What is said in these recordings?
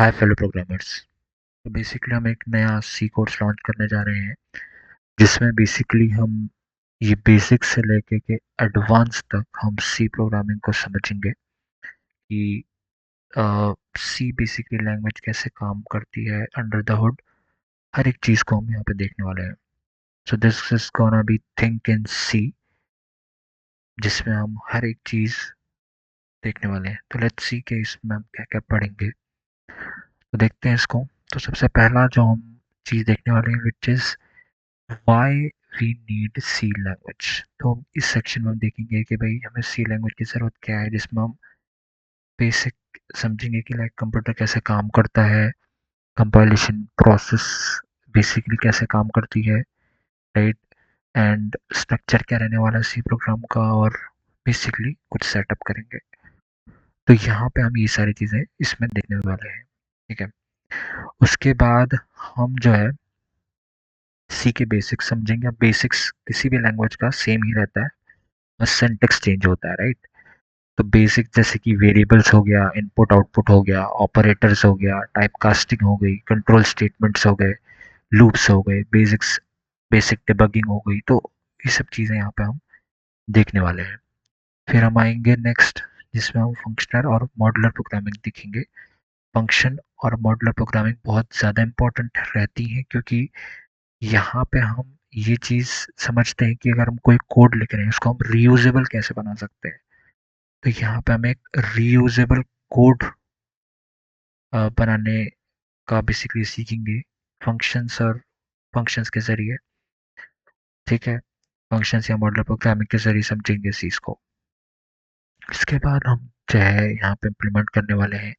हाय fellow programmers. तो basically हम एक नया सी कोर्स लॉन्च करने जा रहे हैं जिसमें बेसिकली हम ये बेसिक से लेके के एडवांस तक हम सी प्रोग्रामिंग को समझेंगे कि सी बेसिकली लैंग्वेज कैसे काम करती है अंडर द हुड। हर एक चीज़ को हम यहाँ पे देखने वाले हैं। So this is gonna be think in C, जिसमें हम हर एक चीज़ देखने वाले हैं। तो लेट्स सी के इसमें हम क्या क्या पढ़ेंगे, तो देखते हैं इसको। तो सबसे पहला जो हम चीज़ देखने वाले हैं which is why we need C language. तो हम इस सेक्शन में हम देखेंगे कि भाई हमें सी लैंग्वेज की ज़रूरत क्या है, जिसमें हम बेसिक समझेंगे कि लाइक कंप्यूटर कैसे काम करता है, कंपाइलेशन प्रोसेस बेसिकली कैसे काम करती है, राइट, एंड स्ट्रक्चर क्या रहने वाला है सी प्रोग्राम का, और बेसिकली कुछ सेटअप करेंगे। तो यहाँ पे हम ये सारी चीज़ें इसमें देखने वाले हैं, ठीक है। उसके बाद हम जो है सी के बेसिक्स समझेंगे। अब बेसिक्स किसी भी लैंग्वेज का सेम ही रहता है, बस सिंटेक्स चेंज होता है, राइट। तो बेसिक जैसे कि वेरिएबल्स हो गया, इनपुट आउटपुट हो गया, ऑपरेटर्स हो गया, टाइप कास्टिंग हो गई, कंट्रोल स्टेटमेंट्स हो गए, लूप्स हो गए, बेसिक्स बेसिक डिबगिंग हो गई। तो ये सब चीज़ें यहाँ पे हम देखने वाले हैं। फिर हम आएंगे नेक्स्ट, जिसमें हम फंक्शनल और मॉडुलर प्रोग्रामिंग दिखेंगे। फंक्शन और मॉडुलर प्रोग्रामिंग बहुत ज़्यादा इंपॉर्टेंट रहती हैं, क्योंकि यहाँ पे हम ये चीज़ समझते हैं कि अगर हम कोई कोड लिख रहे हैं उसको हम रीयूजेबल कैसे बना सकते हैं। तो यहाँ पे हम एक रीयूजेबल कोड बनाने का बेसिकली सीखेंगे फंक्शंस और फंक्शंस के ज़रिए, ठीक है। फंक्शंस या मॉडुलर प्रोग्रामिंग के ज़रिए समझेंगे इस चीज़ को। इसके बाद हम जो है यहाँ पे इम्प्लीमेंट करने वाले हैं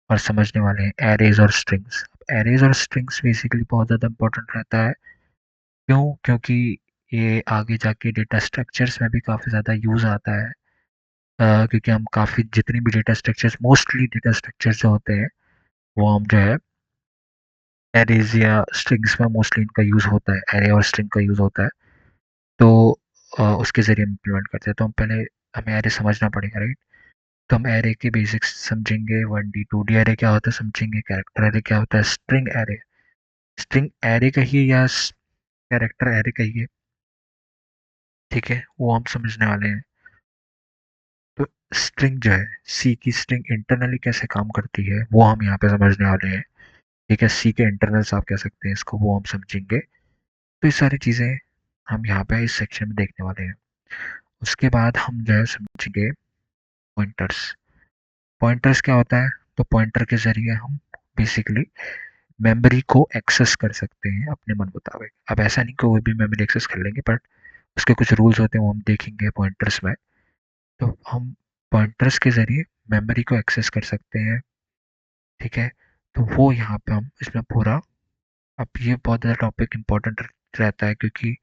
और समझने वाले हैं एरेज और स्ट्रिंग्स। एरेज और स्ट्रिंग्स बेसिकली बहुत ज़्यादा इंपॉर्टेंट रहता है। क्यों? क्योंकि ये आगे जाके डेटा स्ट्रक्चर्स में भी काफ़ी ज़्यादा यूज़ आता है। क्योंकि हम काफ़ी जितनी भी data structures, mostly data structures जो होते हैं वो हम जो है एरेज या स्ट्रिंग्स में मोस्टली इनका यूज़ होता है, एरे और स्ट्रिंग का यूज़ होता है। तो उसके ज़रिए हम इम्प्लीमेंट करते हैं। तो हम पहले हमें एरे समझना पड़ेगा, राइट। तो हम एरे के बेसिक्स समझेंगे, 1D 2D एरे क्या होता है समझेंगे, कैरेक्टर एरे क्या होता है, स्ट्रिंग एरे, स्ट्रिंग एरे कहिए या कैरेक्टर एरे कहिए, ठीक है, वो हम समझने वाले हैं। तो स्ट्रिंग जो है, सी की स्ट्रिंग इंटरनली कैसे काम करती है वो हम यहाँ पे समझने वाले हैं, ठीक है। सी के इंटरनल्स आप कह सकते हैं इसको, वो हम समझेंगे। तो ये सारी चीज़ें हम यहाँ पे इस सेक्शन में देखने वाले हैं। उसके बाद हम जो है समझेंगे पॉइंटर्स। पॉइंटर्स क्या होता है? तो पॉइंटर के ज़रिए हम बेसिकली मेमोरी को एक्सेस कर सकते हैं अपने मन मुताबिक। अब ऐसा नहीं कि कोई भी मेमोरी एक्सेस कर लेंगे, बट उसके कुछ रूल्स होते हैं वो हम देखेंगे पॉइंटर्स में। तो हम पॉइंटर्स के ज़रिए मेमोरी को एक्सेस कर सकते हैं, ठीक है। तो वो यहाँ पे हम इसमें पूरा, अब ये बहुत ज़्यादा टॉपिक इम्पोर्टेंट रहता है, क्योंकि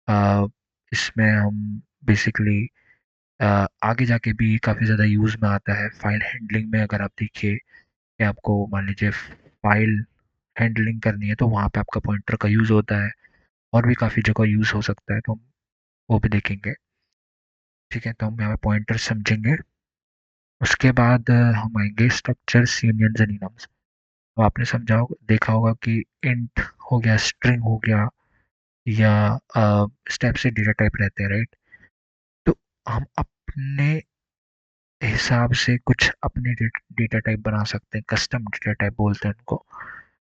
अ, इसमें हम बेसिकली आगे जाके भी काफ़ी ज़्यादा यूज़ में आता है। फाइल हैंडलिंग में अगर आप देखिए कि आपको मान लीजिए फाइल हैंडलिंग करनी है, तो वहाँ पे आपका पॉइंटर का यूज़ होता है, और भी काफ़ी जगह यूज़ हो सकता है, तो हम वो भी देखेंगे, ठीक है। तो हम यहाँ पे पॉइंटर समझेंगे। उसके बाद हम आएंगे स्ट्रक्चर्स, यूनियंस एंड इनम्स। तो आपने समझा होगा, देखा होगा कि इंट हो गया, स्ट्रिंग हो गया, या स्टेप से डेटा टाइप रहते हैं, राइट। तो हम अपने हिसाब से कुछ अपने डेटा टाइप बना सकते हैं, कस्टम डेटा टाइप बोलते हैं उनको।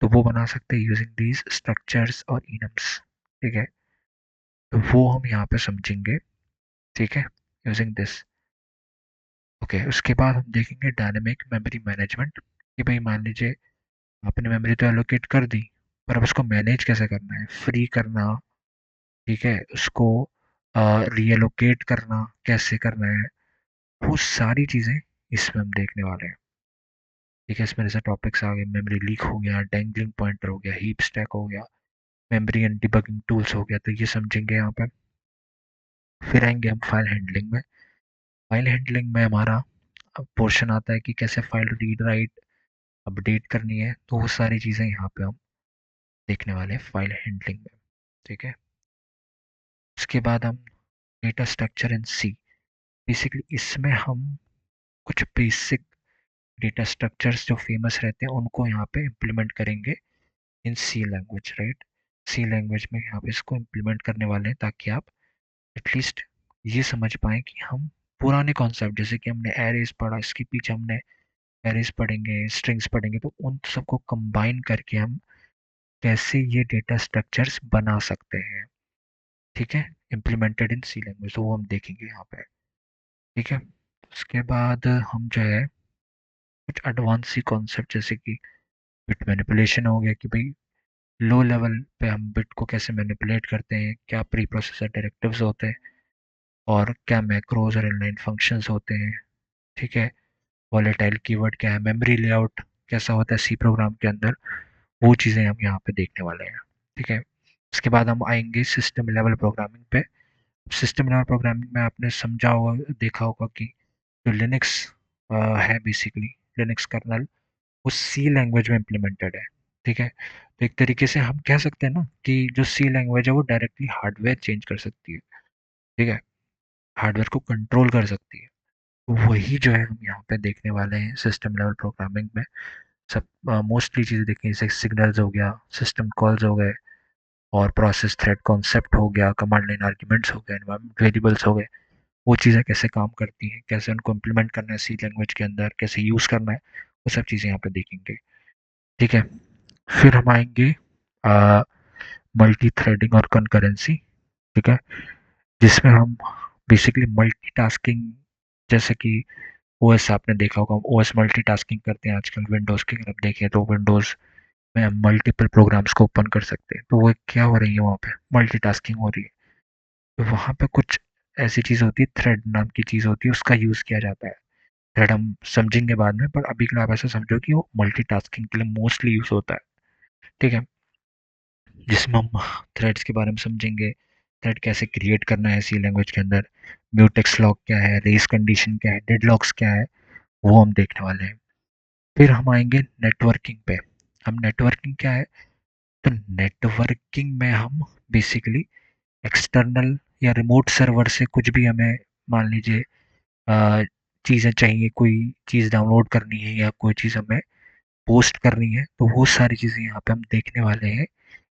तो वो बना सकते हैं यूजिंग दीज स्ट्रक्चर्स और इनम्स, ठीक है। तो वो हम यहाँ पे समझेंगे, ठीक है, यूजिंग दिस। ओके, उसके बाद हम देखेंगे डायनेमिक मेमोरी मैनेजमेंट। कि भाई मान लीजिए आपने मेमोरी तो एलोकेट कर दी, पर अब उसको मैनेज कैसे करना है, फ्री करना, ठीक है, उसको रीएलोकेट करना कैसे करना है, वो सारी चीज़ें इसमें हम देखने वाले हैं, ठीक है। इसमें जैसे टॉपिक्स आ गए, मेमोरी लीक हो गया, डैंगलिंग पॉइंटर हो गया, हीप स्टैक हो गया, मेमोरी एंड डिबगिंग टूल्स हो गया, तो ये समझेंगे यहाँ पे। फिर आएंगे हम फाइल हैंडलिंग में। फाइल हैंडलिंग में हमारा पोर्शन आता है कि कैसे फाइल रीड राइट अपडेट करनी है, तो वो सारी चीज़ें यहाँ पे हम देखने वाले हैं फाइल हैंडलिंग में, ठीक है। उसके बाद हम data structure in C, basically इसमें हम कुछ बेसिक डेटा स्ट्रक्चर्स जो फेमस रहते हैं उनको यहाँ पे इम्प्लीमेंट करेंगे in C language, right. C language में यहाँ पे इसको इम्प्लीमेंट करने वाले हैं ताकि आप एटलीस्ट ये समझ पाएँ कि हम पुराने कॉन्सेप्ट जैसे कि हमने एरेज़ पढ़ा, इसके पीछे हमने एरेज़ पढ़ेंगे, स्ट्रिंग्स पढ़ेंगे, तो उन सबको कंबाइन करके हम कैसे ये डेटा स्ट्रक्चर्स बना सकते हैं, ठीक है? इम्प्लीमेंटेड इन सी लैंग्वेज, तो वो हम देखेंगे यहाँ पे, ठीक है? उसके बाद हम जो है कुछ एडवांस सी कॉन्सेप्ट जैसे कि बिट मैनिपुलेशन हो गया कि भाई लो लेवल पे हम बिट को कैसे मैनिपुलेट करते हैं, क्या प्री प्रोसेसर डायरेक्टिव्स होते हैं और क्या मैक्रोज और इनलाइन फंक्शंस होते हैं, ठीक है? वॉलेटाइल कीवर्ड क्या है, मेमोरी लेआउट कैसा होता है सी प्रोग्राम के अंदर, वो चीज़ें हम यहाँ पे देखने वाले हैं, ठीक है? उसके बाद हम आएंगे सिस्टम लेवल प्रोग्रामिंग पे। सिस्टम लेवल प्रोग्रामिंग में आपने समझा होगा, देखा होगा कि जो लिनक्स है बेसिकली, लिनक्स कर्नल वो सी लैंग्वेज में इम्प्लीमेंटेड है, ठीक है? तो एक तरीके से हम कह सकते हैं ना कि जो सी लैंग्वेज है वो डायरेक्टली हार्डवेयर चेंज कर सकती है, ठीक है? हार्डवेयर को कंट्रोल कर सकती है। तो वही जो है हम यहाँ पे देखने वाले हैं सिस्टम लेवल प्रोग्रामिंग में। सब मोस्टली चीज़ें देखें जैसे सिग्नल्स हो गया, सिस्टम कॉल्स हो गए और प्रोसेस थ्रेड कॉन्सेप्ट हो गया, कमांड लाइन आर्ग्यूमेंट्स हो गए, एनवायरनमेंट वेरिएबल्स हो गए, वो चीज़ें कैसे काम करती हैं, कैसे उनको इम्प्लीमेंट करना है सी लैंग्वेज के अंदर, कैसे यूज़ करना है, वो सब चीज़ें यहाँ पे देखेंगे, ठीक है? फिर हम आएंगे मल्टी थ्रेडिंग और कंकरेंसी, ठीक है? जिसमें हम बेसिकली मल्टीटास्किंग जैसे कि ओएस आपने देखा होगा, ओएस मल्टीटास्किंग करते हैं आजकल विंडोज़ की अगर आप देखें तो विंडोज़ में हम मल्टीपल प्रोग्राम्स को ओपन कर सकते हैं, तो वो क्या हो रही है वहाँ पे मल्टीटास्किंग हो रही है। तो वहाँ पे कुछ ऐसी चीज़ होती है, थ्रेड नाम की चीज़ होती है, उसका यूज़ किया जाता है। थ्रेड हम समझेंगे बाद में, पर अभी के लिए आप ऐसा समझो कि वो मल्टीटास्किंग के लिए मोस्टली यूज़ होता है, ठीक है? जिसमें हम थ्रेड्स के बारे में समझेंगे, थ्रेड कैसे क्रिएट करना है सी लैंग्वेज के अंदर, म्यूटेक्स लॉक क्या है, रेस कंडीशन क्या है, डेडलॉक्स क्या है, वो हम देखने वाले हैं। फिर हम आएंगे नेटवर्किंग पे। हम नेटवर्किंग क्या है, तो नेटवर्किंग में हम बेसिकली एक्सटर्नल या रिमोट सर्वर से कुछ भी हमें मान लीजिए चीज़ें चाहिए, कोई चीज़ डाउनलोड करनी है या कोई चीज़ हमें पोस्ट करनी है, तो वो सारी चीज़ें यहाँ पे हम देखने वाले हैं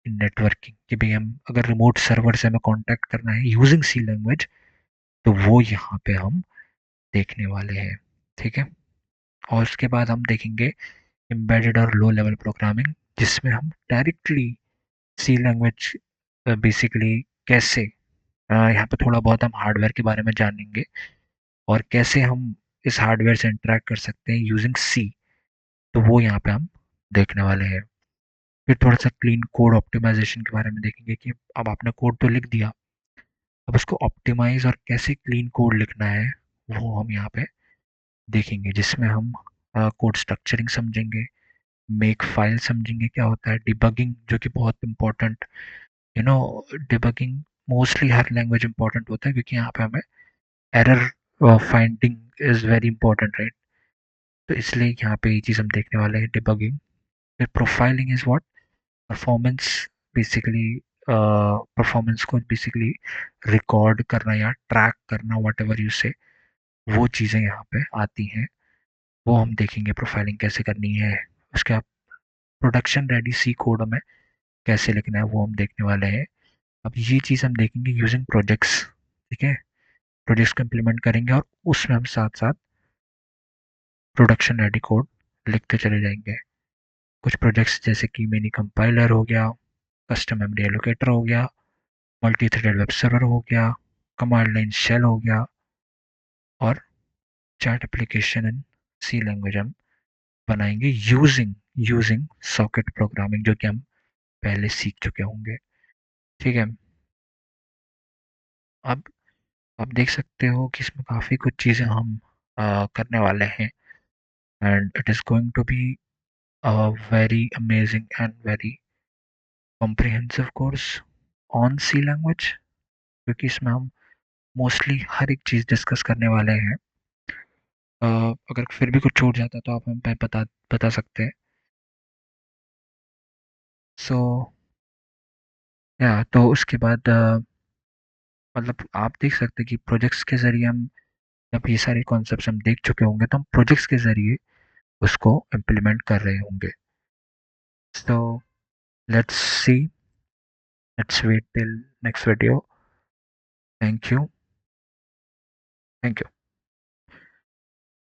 नेटवर्किंग कि भाई हम अगर रिमोट सर्वर से हमें कांटेक्ट करना है यूजिंग सी लैंग्वेज, तो वो यहाँ पे हम देखने वाले हैं, ठीक है? और उसके बाद हम देखेंगे एम्बेडेड और लो लेवल प्रोग्रामिंग, जिसमें हम डायरेक्टली सी लैंग्वेज बेसिकली कैसे यहाँ पे थोड़ा बहुत हम हार्डवेयर के बारे में जानेंगे और कैसे हम इस हार्डवेयर से इंटरेक्ट कर सकते हैं यूजिंग सी, तो वो यहाँ पे हम देखने वाले हैं। फिर थोड़ा सा क्लीन कोड ऑप्टिमाइजेशन के बारे में देखेंगे कि अब आपने कोड तो लिख दिया, अब उसको ऑप्टिमाइज और कैसे क्लीन कोड लिखना है वो हम यहाँ पे देखेंगे, जिसमें हम कोड स्ट्रक्चरिंग समझेंगे, मेक फाइल समझेंगे क्या होता है, डिबगिंग जो कि बहुत important, you know, debugging mostly her language important होता है क्योंकि यहाँ पे हमें error finding is very important, right? तो इसलिए यहाँ पे ये चीज़ हम देखने वाले हैं, डिबगिंग। फिर profiling is what, performance, basically performance को बेसिकली रिकॉर्ड करना या ट्रैक करना, वट एवर यू से, वो चीज़ें यहाँ पे आती हैं, वो हम देखेंगे प्रोफाइलिंग कैसे करनी है। उसके बाद प्रोडक्शन रेडी सी कोड में कैसे लिखना है वो हम देखने वाले हैं। अब ये चीज़ हम देखेंगे यूजिंग प्रोजेक्ट्स, ठीक है? प्रोजेक्ट्स को इम्प्लीमेंट करेंगे और उसमें हम साथ साथ प्रोडक्शन रेडी कोड लिखते चले जाएंगे। कुछ प्रोजेक्ट्स जैसे कि मिनी कंपाइलर हो गया, कस्टम मेमोरी एलोकेटर हो गया, मल्टी थ्रेडेड वेब सर्वर हो गया, कमांड लाइन शेल हो गया और chat application in C language हम बनाएंगे यूजिंग यूजिंग सॉकेट प्रोग्रामिंग, जो कि हम पहले सीख चुके होंगे, ठीक है? अब आप देख सकते हो कि इसमें काफ़ी कुछ चीज़ें हम करने वाले हैं and it is going to be a very amazing and very comprehensive course on C language, क्योंकि इसमें हम मोस्टली हर एक चीज़ डिस्कस करने वाले हैं। अगर फिर भी कुछ छूट जाता है तो आप हमें बता बता सकते हैं। सो या तो उसके बाद मतलब आप देख सकते हैं कि प्रोजेक्ट्स के ज़रिए हम, जब ये सारे कॉन्सेप्ट्स हम देख चुके होंगे तो हम प्रोजेक्ट्स के ज़रिए उसको इम्प्लीमेंट कर रहे होंगे। So let's see, let's wait till next video. Thank you, thank you.